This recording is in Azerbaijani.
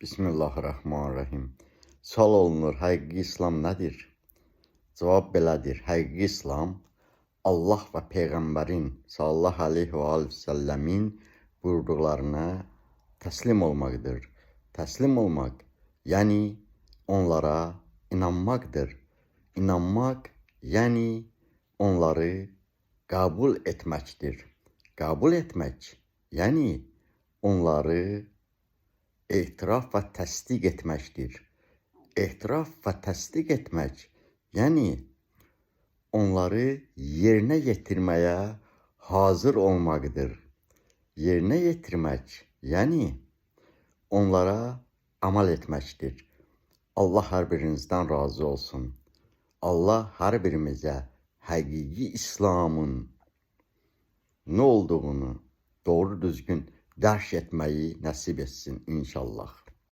Bismillahirrahmanirrahim. Sual olunur, həqiqi İslam nədir? Cavab belədir. Həqiqi İslam Allah və Peyğəmbərin sallallahu aleyhi və aleyhi və səlləmin buyurduqlarına təslim olmaqdır. Təslim olmaq, yəni onlara inanmaqdır. İnanmaq, yəni onları qəbul etməkdir. Qəbul etmək, yəni onları etiraf və təsdiq etməkdir. Etiraf və təsdiq etmək, yəni onları yerinə yetirməyə hazır olmaqdır. Yerinə yetirmək, yəni onlara əməl etməkdir. Allah hər birinizdən razı olsun. Allah hər birimizə həqiqi İslamın nə olduğunu doğru düzgün dərk etməyi nəsib etsin inşallah.